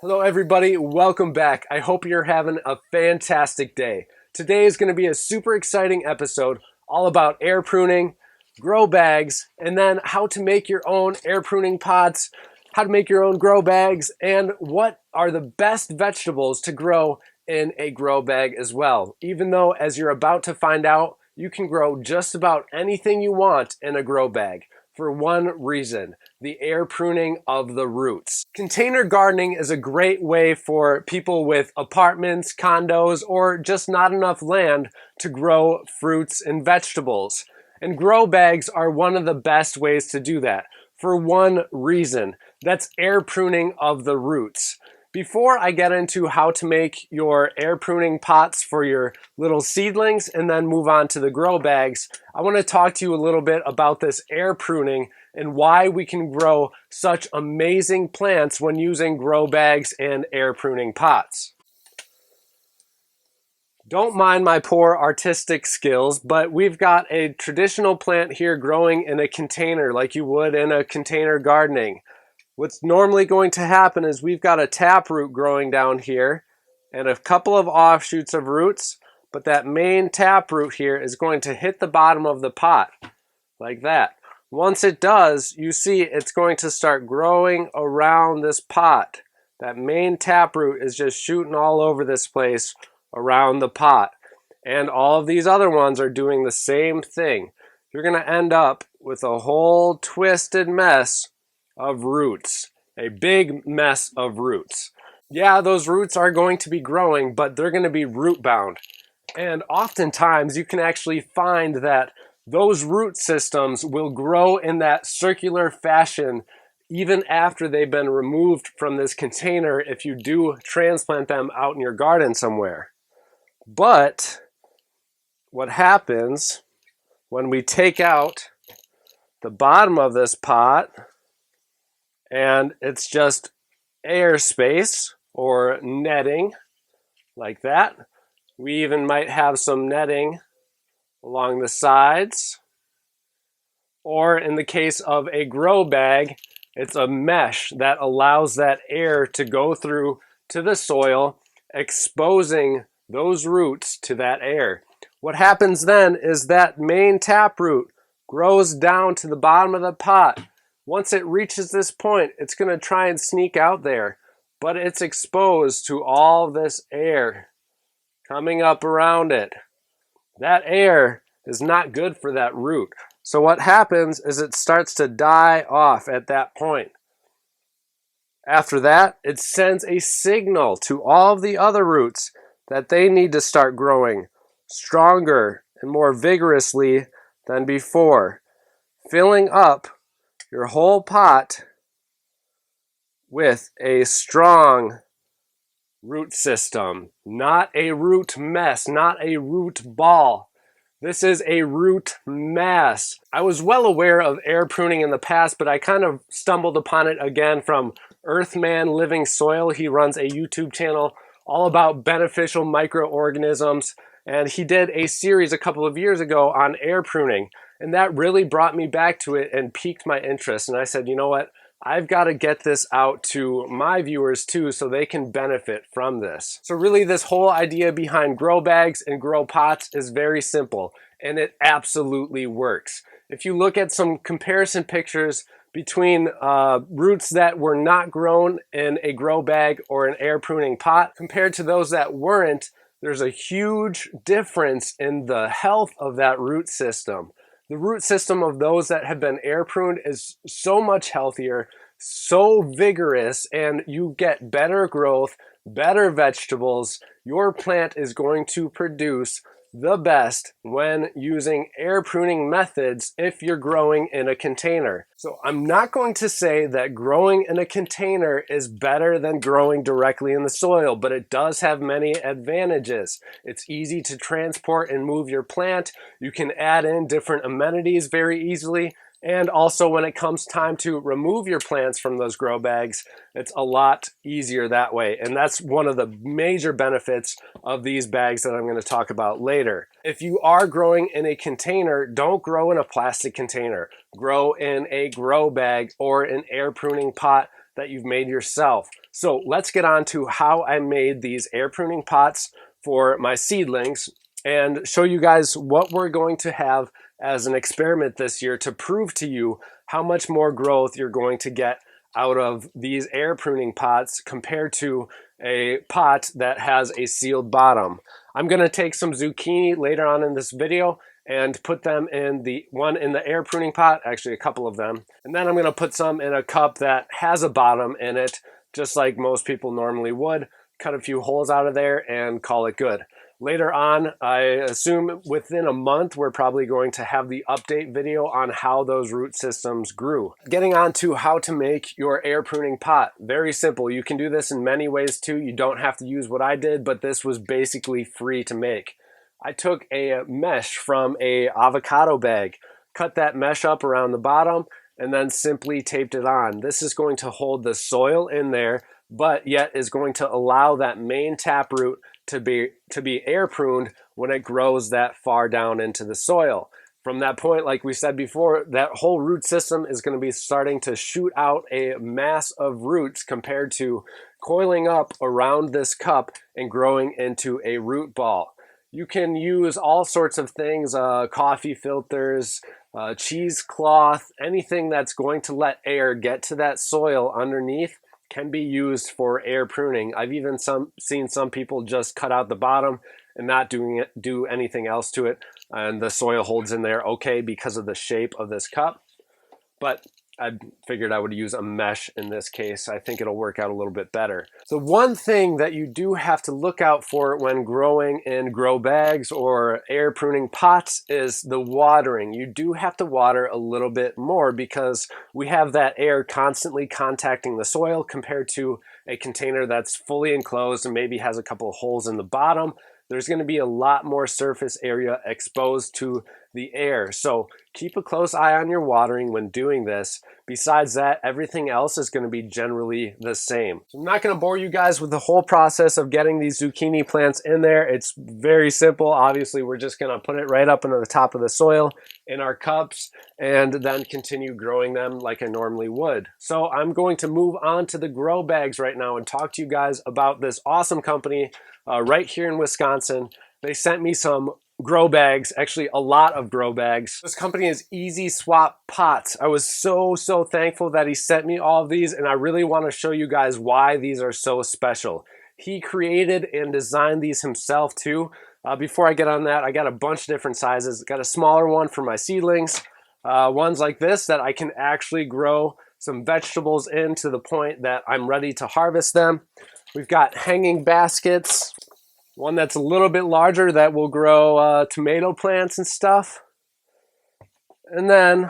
Hello everybody, welcome back. I hope you're having a fantastic day. Today is going to be a super exciting episode all about air pruning, grow bags, and then how to make your own air pruning pots, how to make your own grow bags, and what are the best vegetables to grow in a grow bag as well. Even though, as you're about to find out, you can grow just about anything you want in a grow bag for one reason: the air pruning of the roots. Container gardening is a great way for people with apartments, condos, or just not enough land to grow fruits and vegetables. And grow bags are one of the best ways to do that for one reason: that's air pruning of the roots. Before I get into how to make your air pruning pots for your little seedlings and then move on to the grow bags, I want to talk to you a little bit about this air pruning and why we can grow such amazing plants when using grow bags and air pruning pots. Don't mind my poor artistic skills, but we've got a traditional plant here growing in a container like you would in a container gardening. What's normally going to happen is we've got a taproot growing down here and a couple of offshoots of roots, but that main taproot here is going to hit the bottom of the pot like that. Once it does, you see it's going to start growing around this pot. That main taproot is just shooting all over this place around the pot. And all of these other ones are doing the same thing. You're going to end up with a whole twisted mess of roots, a big mess of roots. Yeah, those roots are going to be growing, but they're going to be root bound. And oftentimes you can actually find that those root systems will grow in that circular fashion even after they've been removed from this container if you do transplant them out in your garden somewhere. But what happens when we take out the bottom of this pot and it's just air space or netting like that? We even might have some netting along the sides. Or in the case of a grow bag, it's a mesh that allows that air to go through to the soil, exposing those roots to that air. What happens then is that main taproot grows down to the bottom of the pot. Once it reaches this point, it's going to try and sneak out there, but it's exposed to all this air coming up around it. That air is not good for that root. So what happens is it starts to die off at that point. After that, it sends a signal to all of the other roots that they need to start growing stronger and more vigorously than before, filling up your whole pot with a strong root system, not a root mess, not a root ball. This is a root mass. I was well aware of air pruning in the past, but I kind of stumbled upon it again from Earthman Living Soil. He runs a YouTube channel all about beneficial microorganisms, and he did a series a couple of years ago on air pruning. And that really brought me back to it and piqued my interest. And I said, you know what? I've got to get this out to my viewers too so they can benefit from this. So really this whole idea behind grow bags and grow pots is very simple, and it absolutely works. If you look at some comparison pictures between roots that were not grown in a grow bag or an air pruning pot compared to those that weren't, there's a huge difference in the health of that root system. The root system of those that have been air pruned is so much healthier, so vigorous, and you get better growth, better vegetables. Your plant is going to produce the best when using air pruning methods if you're growing in a container. So I'm not going to say that growing in a container is better than growing directly in the soil, but it does have many advantages. It's easy to transport and move your plant. You can add in different amenities very easily. And also when it comes time to remove your plants from those grow bags, it's a lot easier that way. And that's one of the major benefits of these bags that I'm going to talk about later. If you are growing in a container, don't grow in a plastic container. Grow in a grow bag or an air pruning pot that you've made yourself. So let's get on to how I made these air pruning pots for my seedlings and show you guys what we're going to have as an experiment this year to prove to you how much more growth you're going to get out of these air pruning pots compared to a pot that has a sealed bottom. I'm going to take some zucchini later on in this video and put them in the one in the air pruning pot, actually a couple of them. And then I'm going to put some in a cup that has a bottom in it, just like most people normally would. Cut a few holes out of there and call it good. Later on, I assume within a month, we're probably going to have the update video on how those root systems grew. Getting on to how to make your air pruning pot. Very simple. You can do this in many ways too. You don't have to use what I did, but this was basically free to make. I took a mesh from a avocado bag, cut that mesh up around the bottom, and then simply taped it on. This is going to hold the soil in there, but yet is going to allow that main taproot to be air pruned when it grows that far down into the soil. From that point, like we said before, that whole root system is going to be starting to shoot out a mass of roots compared to coiling up around this cup and growing into a root ball. You can use all sorts of things, coffee filters, cheesecloth, anything that's going to let air get to that soil underneath can be used for air pruning. I've even seen some people just cut out the bottom and not do anything else to it, and the soil holds in there okay because of the shape of this cup. But I figured I would use a mesh in this case. I think it'll work out a little bit better. So one thing that you do have to look out for when growing in grow bags or air pruning pots is the watering. You do have to water a little bit more because we have that air constantly contacting the soil compared to a container that's fully enclosed and maybe has a couple of holes in the bottom. There's going to be a lot more surface area exposed to the air. So keep a close eye on your watering when doing this. Besides that, everything else is going to be generally the same. So I'm not going to bore you guys with the whole process of getting these zucchini plants in there. It's very simple. Obviously, we're just going to put it right up into the top of the soil in our cups and then continue growing them like I normally would. So I'm going to move on to the grow bags right now and talk to you guys about this awesome company right here in Wisconsin. They sent me some grow bags, actually a lot of grow bags. This company is Easy Swap Pots. I was so thankful that he sent me all of these, and I really want to show you guys why these are so special. He created and designed these himself too. Before I get on that, I got a bunch of different sizes. Got a smaller one for my seedlings, ones like this that I can actually grow some vegetables in to the point that I'm ready to harvest them. We've got hanging baskets, one that's a little bit larger that will grow tomato plants and stuff. And then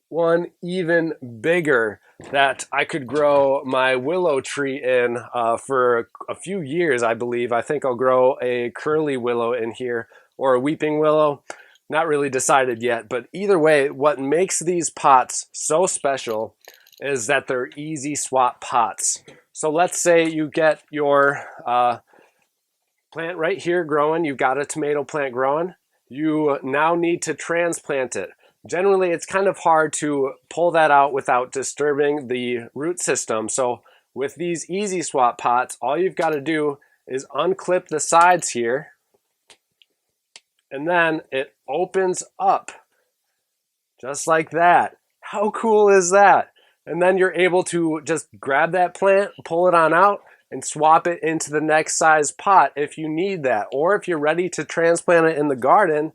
one even bigger that I could grow my willow tree in for a few years, I believe. I think I'll grow a curly willow in here or a weeping willow. Not really decided yet, but either way, what makes these pots so special is that they're easy swap pots. So let's say you get your plant right here growing, you've got a tomato plant growing, you now need to transplant it. Generally, it's kind of hard to pull that out without disturbing the root system. So with these easy swap pots, all you've got to do is unclip the sides here, and then it opens up just like that. How cool is that? And then you're able to just grab that plant, pull it on out, and swap it into the next size pot if you need that. Or if you're ready to transplant it in the garden,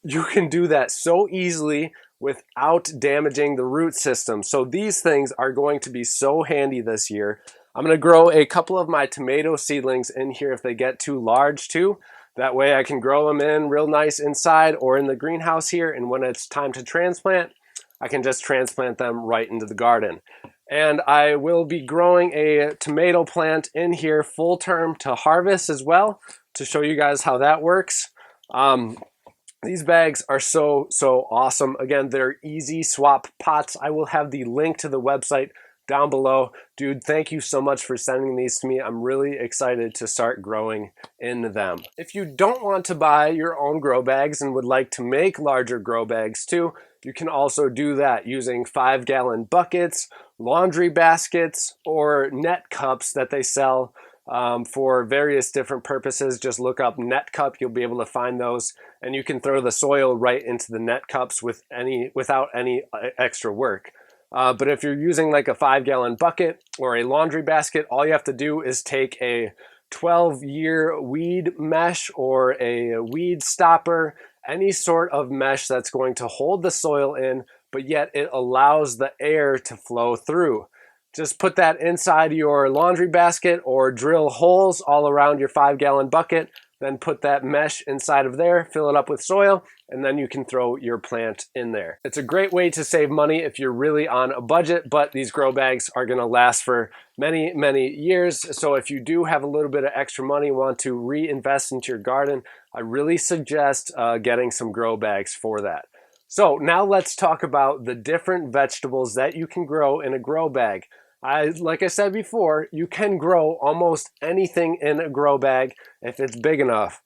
you can do that so easily without damaging the root system. So these things are going to be so handy this year. I'm going to grow a couple of my tomato seedlings in here if they get too large too. That way I can grow them in real nice inside or in the greenhouse here, and when it's time to transplant, I can just transplant them right into the garden. And I will be growing a tomato plant in here full term to harvest as well, to show you guys how that works. These bags are so awesome. Again, they're easy swap pots. I will have the link to the website down below. Dude, thank you so much for sending these to me. I'm really excited to start growing in them. If you don't want to buy your own grow bags and would like to make larger grow bags too, you can also do that using 5-gallon buckets, laundry baskets, or net cups that they sell for various different purposes. Just look up net cup, you'll be able to find those, and you can throw the soil right into the net cups without any extra work. But if you're using like a 5-gallon bucket or a laundry basket, all you have to do is take a 12-year weed mesh or a weed stopper, any sort of mesh that's going to hold the soil in, but yet it allows the air to flow through. Just put that inside your laundry basket or drill holes all around your 5-gallon bucket, then put that mesh inside of there, fill it up with soil, and then you can throw your plant in there. It's a great way to save money if you're really on a budget, but these grow bags are gonna last for many, many years. So if you do have a little bit of extra money, want to reinvest into your garden, I really suggest getting some grow bags for that. So now let's talk about the different vegetables that you can grow in a grow bag. Like I said before, you can grow almost anything in a grow bag if it's big enough.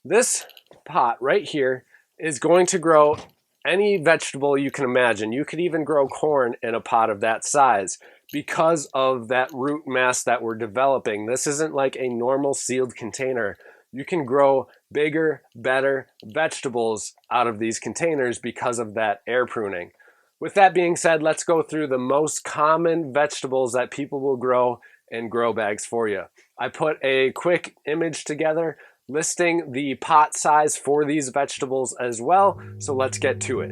This pot right here is going to grow any vegetable you can imagine. You could even grow corn in a pot of that size because of that root mass that we're developing. This isn't like a normal sealed container. You can grow bigger, better vegetables out of these containers because of that air pruning. With that being said, let's go through the most common vegetables that people will grow in grow bags for you. I put a quick image together listing the pot size for these vegetables as well, so let's get to it.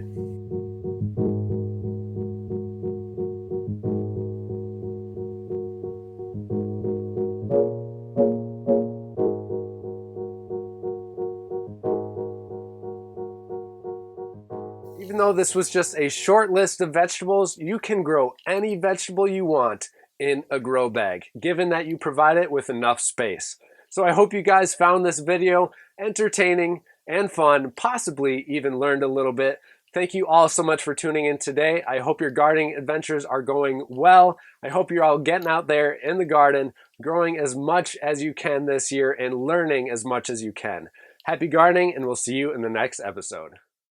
Even though this was just a short list of vegetables, you can grow any vegetable you want in a grow bag, given that you provide it with enough space. So I hope you guys found this video entertaining and fun, possibly even learned a little bit. Thank you all so much for tuning in today. I hope your gardening adventures are going well. I hope you're all getting out there in the garden, growing as much as you can this year and learning as much as you can. Happy gardening, and we'll see you in the next episode.